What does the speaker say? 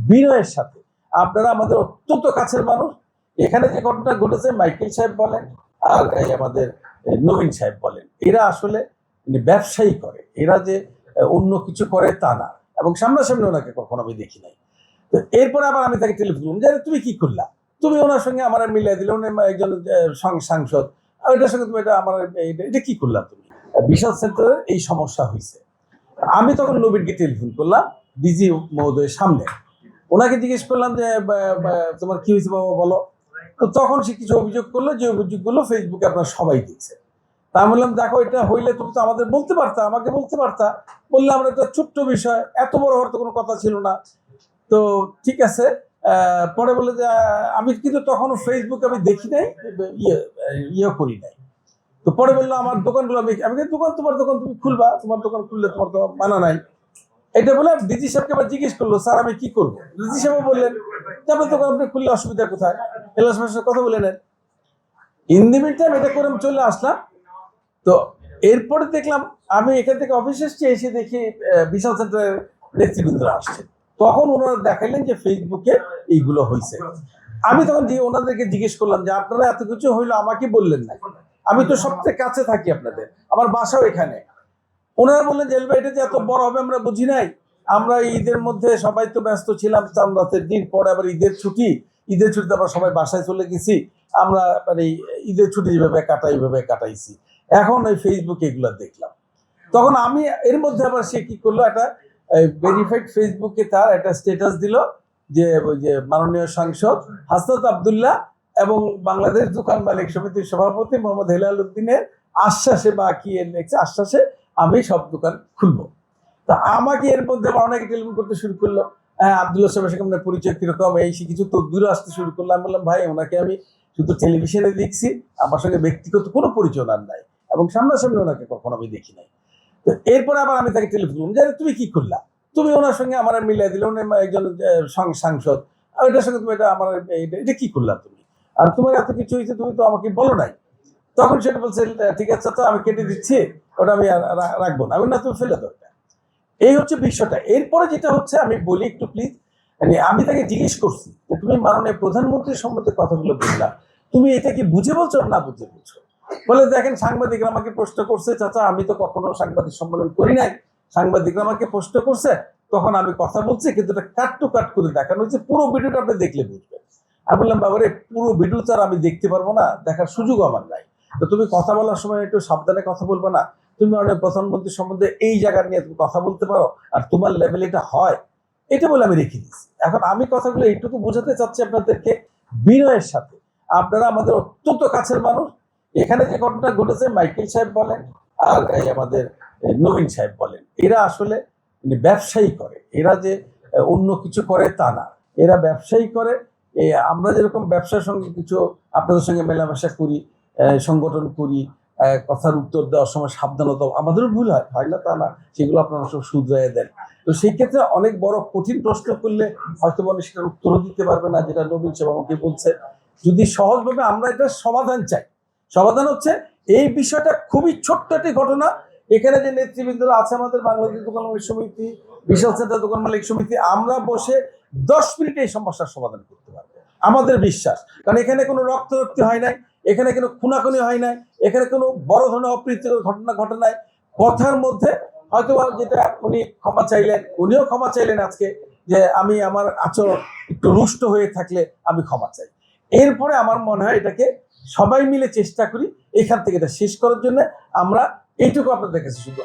বিনয়ের সাথে, আপনারা আমাদের অত্যন্ত কাছের মানুষ। এখানে যে ঘটনা ঘটেছে মাইকেল সাহেব বলেন আর আমাদের নবীন সাহেব বলেন, এরা আসলে ব্যবসায়ী করে, এরা যে অন্য কিছু করে তা না, এবং সামনাসামনি ওনাকে কখনো আমি দেখি নাই। তো এরপরে আবার আমি তাকে টেলিফোন করলাম যে তুমি কি করলা, তুমি ওনার সঙ্গে আমার মিলিয়ে দিলে, উনি একজন সাংসদ, এটার সঙ্গে তুমি এটা আমার এটা কি করলা তুমি। বিশাল সেন্টারের এই সমস্যা হয়েছে। আমি তখন নবীনকে টেলিফোন করলাম ডিজি মহোদয়ের সামনে, ওনাকে জিজ্ঞেস করলাম যে তোমার কি হয়েছে বাবা বলো। তো তখন সে কিছু অভিযোগ করলো, যে অভিযোগগুলো ফেসবুকে আপনারা সবাই দেখছে। তা আমি বললাম দেখো, এটা হইলে তুমি তো আমাদের বলতে পারতা, আমাকে বলতে পারতা। বললাম আমরা একটা ছোট্ট বিষয়, এত বড় হওয়ার তো কোনো কথা ছিল না। তো ঠিক আছে। পরে বলে যে আমি কিন্তু তখনও ফেসবুক আমি দেখি নাই, ইয়ে করি নাই। তো পরে বললো আমার দোকানগুলো আমি দোকান, তোমার দোকান তুমি খুলবা, তোমার দোকান খুললে তোমার তো মানা নাই। এটা বলে ডিজি সাহেবকে আবার জিজ্ঞেস করলো স্যার আমি কি করবো। ডিজি সাহেব বললেন যে আপনার দোকান আপনি খুললে অসুবিধা কোথায়, এলাস ভাষার কথা বলে নেন। ইন দি মিন টাইম এটা করে আমি চলে আসলাম। তো এরপরে দেখলাম আমি এখান থেকে অফিসে এসে দেখি বিশাল সেন্টারের নেতৃবৃন্দরা আসছে। তখন ওনারা দেখাইলেন যে ফেসবুকে এইগুলো হয়েছে। আমি তখন ওনাদেরকে জিজ্ঞেস করলাম যে আপনারা এত কিছু হইলো আমাকে বললেন না, আমি তো সবচেয়ে কাছে থাকি আপনাদের, আমার বাসাও এখানে। ওনারা বললেন যে এটা যে এত বড় হবে আমরা বুঝি নাই, আমরা ঈদের মধ্যে সবাই তো ব্যস্ত ছিলাম, রাতের দিন পরে আবার ঈদের ছুটি, ঈদের ছুটিতে আমরা সবাই বাসায় চলে গেছি, আমরা মানে ঈদের ছুটি যেভাবে কাটাই এইভাবে কাটাইছি। এখন ওই ফেসবুকে এগুলো দেখলাম, তখন আমি এর মধ্যে আবার সে কি করলো, একটা ভেরিফাইড ফেসবুকে তার একটা স্ট্যাটাস দিল যে ওই যে মাননীয় সাংসদ হাসনাত আব্দুল্লাহ এবং বাংলাদেশ দোকান মালিক সমিতির সভাপতি মোহাম্মদ হেলাল উদ্দিনের আশ্বাসে বা কি আশ্বাসে আমি সব দোকান খুলবো। তা আমাকে এর মধ্যে অনেকে টেলিফোন করতে শুরু করলো, হ্যাঁ আব্দুল্লাহ সাহেবের সঙ্গে আপনার পরিচয় কিরকম, এই কিছু তদবিরও আসতে শুরু করলো। আমি বললাম ভাই ওনাকে আমি শুধু টেলিভিশনে দেখছি, আমার সঙ্গে ব্যক্তিগত কোনো পরিচয় আর নাই, এবং সামনাসামনি ওনাকে কখনো আমি দেখি নাই। তো এরপরে আবার আমি তাকে টেলিফোন করলাম যে তুমি কি করলা, তুমি ওনার সঙ্গে আমার মিলিয়ে দিলে, উনি একজন সাংসদ, এটার সঙ্গে তুমি এটা আমার এটা কি করলা তুমি, আর তোমার এত কিছু হয়েছে তুমি তো আমাকে বলো নাই। তখন সেটা বলছে ঠিক আছে তো আমি কেটে দিচ্ছি, ওটা আমি আর রাখবো না। আমি না তুমি ফেলে দাও। এই হচ্ছে বিষয়টা। এরপরে যেটা হচ্ছে আমি বলি একটু প্লিজ, মানে আমি তাকে জিজ্ঞেস করছি যে তুমি মাননীয় প্রধানমন্ত্রীর সম্বন্ধে কথাগুলো বললা, তুমি এটা কি বুঝে বলছো না বুঝে বলছো। বলে দেখেন সাংবাদিকরা আমাকে প্রশ্ন করছে, চাচা আমি তো কখনো সাংবাদিক সম্মেলন করি নাই, সাংবাদিকরা আমাকে প্রশ্ন করছে তখন আমি কথা বলছি, কিন্তু এটা কাট টু কাট করে দেখানো হয়েছে, পুরো ভিডিওটা আপনি দেখলে বুঝবেন। আমি বললাম বাবারে পুরো ভিডিও তো আর আমি দেখতে পারবো না, দেখার সুযোগ আমার নাই। তো তুমি কথা বলার সময় একটু সাবধানে কথা বলবে না, তুমি অনেক প্রধানমন্ত্রী সম্বন্ধে এই জায়গা নিয়ে তুমি কথা বলতে পারো, আর তোমার লেভেল এটা হয়, এটা বলে আমি রেখে দিচ্ছি। এখন আমি কথাগুলো এইটুকু বোঝাতে চাচ্ছি আপনাদেরকে বিনয়ের সাথে, আপনারা আমাদের অত্যন্ত কাছের মানুষ। এখানে যে ঘটনা ঘটেছে মাইকেল সাহেব বলেন আর আমাদের নবীন সাহেব বলেন, এরা আসলে ব্যবসায়ী করে, এরা যে অন্য কিছু করে তা না, এরা ব্যবসায়ী করে। আমরা যেরকম ব্যবসার সঙ্গে কিছু আপনাদের সঙ্গে মেলামেশা করি, সংগঠন করি, কথার উত্তর দেওয়ার সময় সাবধানতা আমাদেরও ভুল হয় না তা না, সেগুলো আপনারা সব শুধরাইয়া দেন। তো সেই ক্ষেত্রে অনেক বড় কঠিন প্রশ্ন করলে হয়তো মনে সেটার উত্তরও দিতে পারবে না, যেটা নবীন সাহেব আমাকে বলছে। যদি সহজভাবে আমরা এটা সমাধান চাই, সমাধান হচ্ছে এই বিষয়টা খুবই ছোট্ট একটি ঘটনা। এখানে যে নেতৃবৃন্দরা আছে আমাদের বাংলাদেশ দোকান মালিক সমিতি, বিশাল সেন্টার দোকান মালিক সমিতি, আমরা বসে 10 মিনিটে এই সমস্যার সমাধান করতে পারবো, আমাদের বিশ্বাস। কারণ এখানে কোনো রক্তারক্তি হয় নাই, এখানে কোনো খুনাখুনি হয় নাই, এখানে কোনো বড় ধরনের অপ্রীতিকর ঘটনা ঘটে নাই। কথার মধ্যে হয়তো যেটা উনি ক্ষমা চাইলেন, উনিও ক্ষমা চাইলেন আজকে, যে আমি আমার আচরণ একটু রুষ্ট হয়ে থাকলে আমি ক্ষমা চাই। এরপরে আমার মনে হয় এটাকে সবাই মিলে চেষ্টা করি এখান থেকে এটা শেষ করার জন্য। আমরা এইটুকু আপনাদের কাছে শুধু